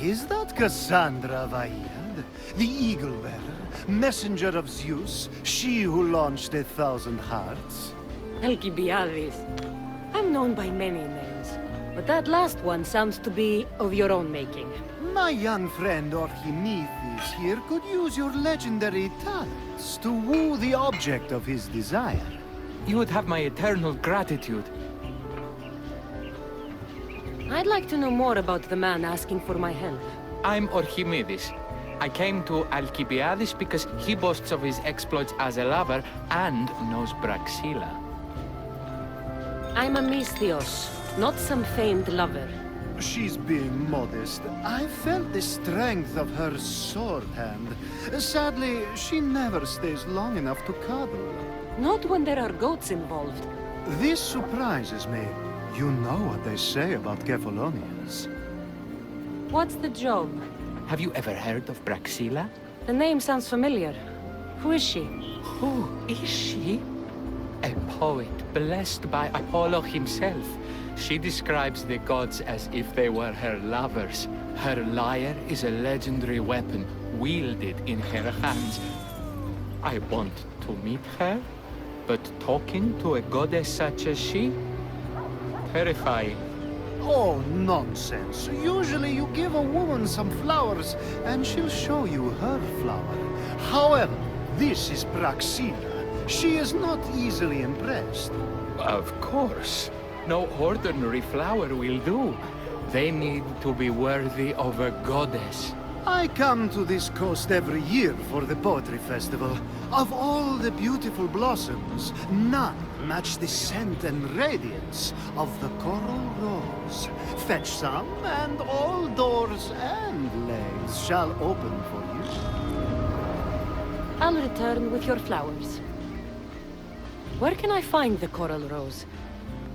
Is that Cassandra Vaed, the Eagle Bearer, messenger of Zeus, she who launched 1,000 hearts? Alcibiades. I'm known by many names, but that last one sounds to be of your own making. My young friend Archimedes here could use your legendary talents to woo the object of his desire. You would have my eternal gratitude. I'd like to know more about the man asking for my help. I'm Archimedes. I came to Alcibiades because he boasts of his exploits as a lover and knows Braxilla. I'm a Misthios, not some famed lover. She's being modest. I felt the strength of her sword hand. Sadly, she never stays long enough to cuddle. Not when there are goats involved. This surprises me. You know what they say about Kephalonians. What's the job? Have you ever heard of Braxilla? The name sounds familiar. Who is she? Who is she? A poet blessed by Apollo himself. She describes the gods as if they were her lovers. Her lyre is a legendary weapon wielded in her hands. I want to meet her, but talking to a goddess such as she? Terrifying. Oh, nonsense. Usually you give a woman some flowers, and she'll show you her flower. However, this is Braxilla. She is not easily impressed. Of course. No ordinary flower will do. They need to be worthy of a goddess. I come to this coast every year for the Poetry Festival. Of all the beautiful blossoms, none match the scent and radiance of the coral rose. Fetch some, and all doors and lanes shall open for you. I'll return with your flowers. Where can I find the coral rose?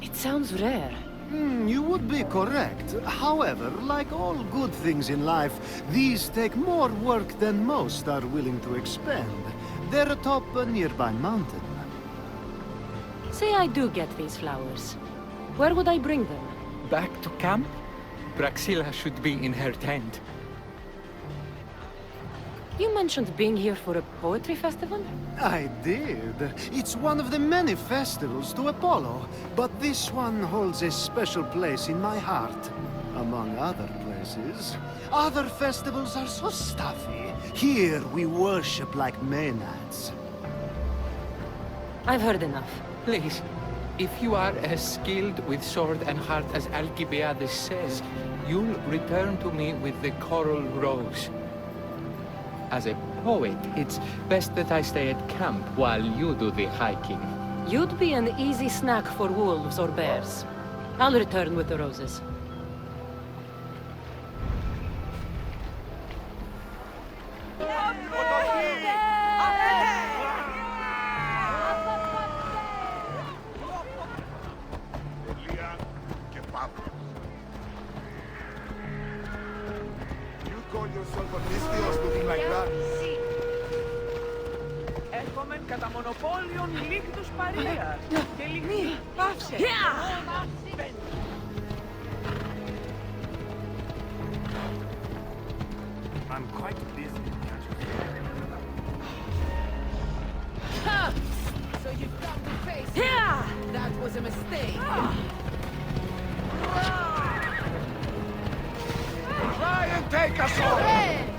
It sounds rare. You would be correct. However, like all good things in life, these take more work than most are willing to expend. They're atop a nearby mountain. Say I do get these flowers. Where would I bring them? Back to camp? Braxilla should be in her tent. You mentioned being here for a poetry festival? I did. It's one of the many festivals to Apollo, but this one holds a special place in my heart, among other places. Other festivals are so stuffy. Here we worship like Maenads. I've heard enough. Please, if you are as skilled with sword and heart as Alcibiades says, you'll return to me with the coral rose. As a poet, it's best that I stay at camp while you do the hiking. You'd be an easy snack for wolves or bears. I'll return with the roses. You call yourself a Misthios looking like that? Έρχομεν κατά μονοπόλιον λίκτους παρείας. Και λίκτους πάυσε. I'm quite busy. So you've got to face it. That was a mistake. Try and take us all!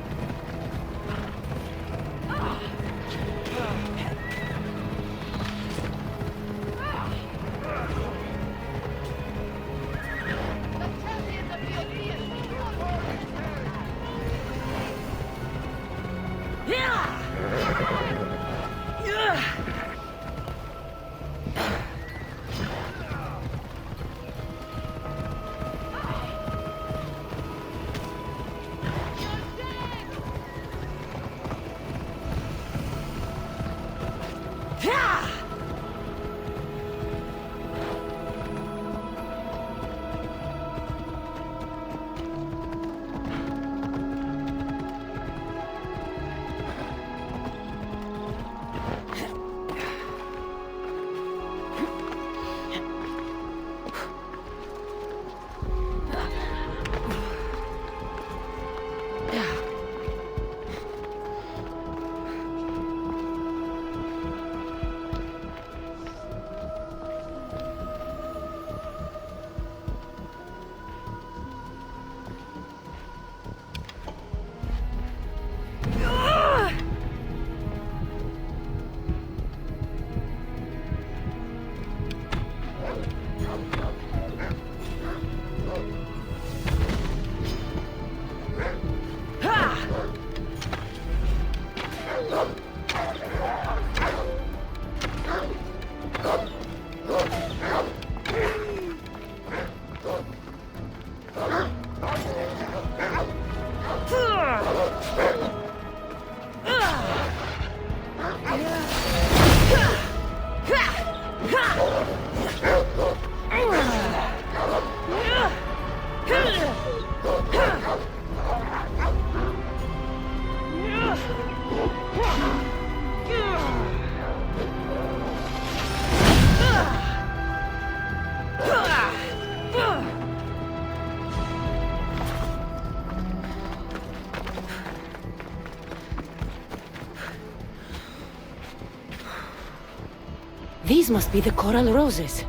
These must be the coral roses.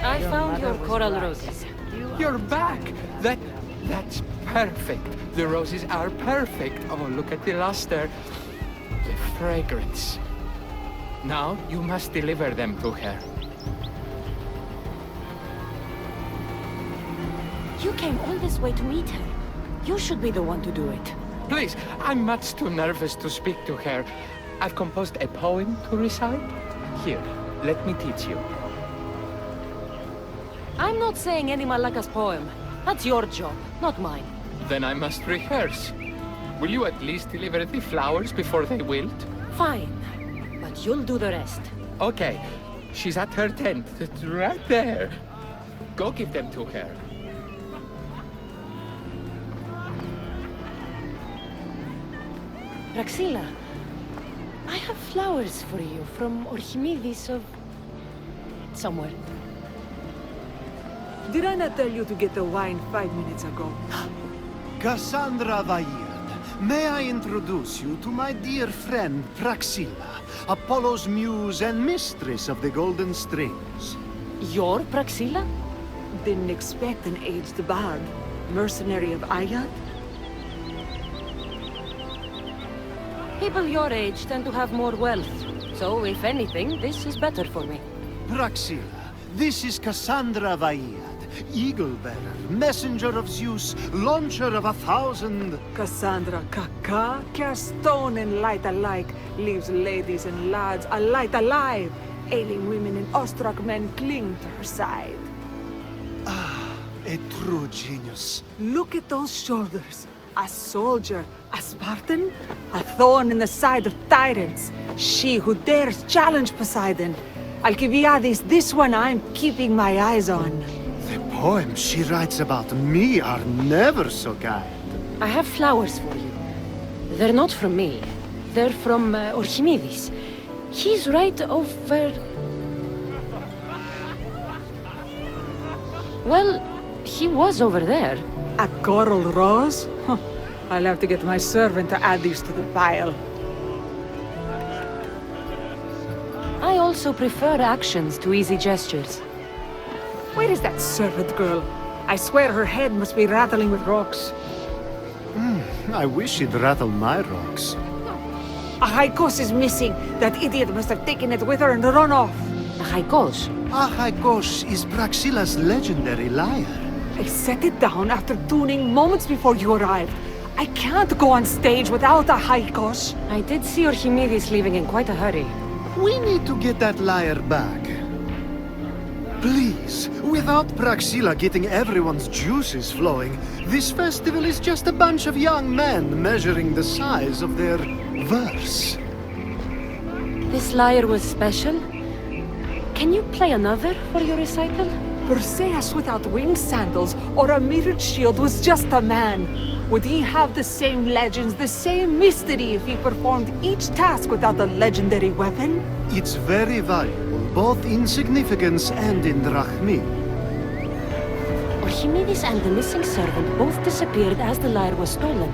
I found your coral roses. You're back! That's perfect. The roses are perfect. Oh, look at the luster. The fragrance. Now you must deliver them to her. You came all this way to meet her. You should be the one to do it. Please, I'm much too nervous to speak to her. I've composed a poem to recite. Here, let me teach you. I'm not saying any Malaka's poem. That's your job, not mine. Then I must rehearse. Will you at least deliver the flowers before they wilt? Fine, but you'll do the rest. Okay, she's at her tent. It's right there. Go give them to her. Praxilla, I have flowers for you from Archimedes of... somewhere. Did I not tell you to get the wine 5 minutes ago? Cassandra Vaird, may I introduce you to my dear friend Praxilla, Apollo's muse and mistress of the Golden Strings. You're Praxilla? Didn't expect an aged bard. Mercenary of Ayat? People your age tend to have more wealth. So, if anything, this is better for me. Praxilla, this is Cassandra Vaird, Eagle-bearer, messenger of Zeus, launcher of 1,000... Cassandra Kaka, care stone and light alike, leaves ladies and lads alight alive. Ailing women and awestruck men cling to her side. A true genius. Look at those shoulders. A soldier, a Spartan, a thorn in the side of tyrants. She who dares challenge Poseidon. Alcibiades, this one I'm keeping my eyes on. The poems she writes about me are never so kind. I have flowers for you. They're not from me. They're from Archimedes. He's right over... Well, he was over there. A coral rose? Huh. I'll have to get my servant to add these to the pile. I also prefer actions to easy gestures. Where is that servant girl? I swear her head must be rattling with rocks. I wish she'd rattle my rocks. A Haikos is missing. That idiot must have taken it with her and run off. A Haikos. Haikos is Praxilla's legendary lyre. I set it down after tuning moments before you arrived. I can't go on stage without a Haikos. I did see Archimedes leaving in quite a hurry. We need to get that lyre back. Please, without Praxilla getting everyone's juices flowing, this festival is just a bunch of young men measuring the size of their verse. This lyre was special. Can you play another for your recital? Perseus without winged sandals or a mirrored shield was just a man. Would he have the same legends, the same mystery if he performed each task without a legendary weapon? It's very valuable, both in significance and in drachmi. Archimedes and the missing servant both disappeared as the lyre was stolen.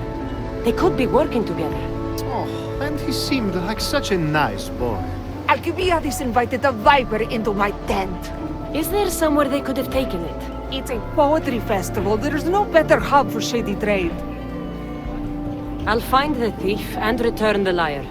They could be working together. Oh, and he seemed like such a nice boy. Alcibiades invited a viper into my tent. Is there somewhere they could have taken it? It's a poetry festival. There's no better hub for shady trade. I'll find the thief and return the lyre.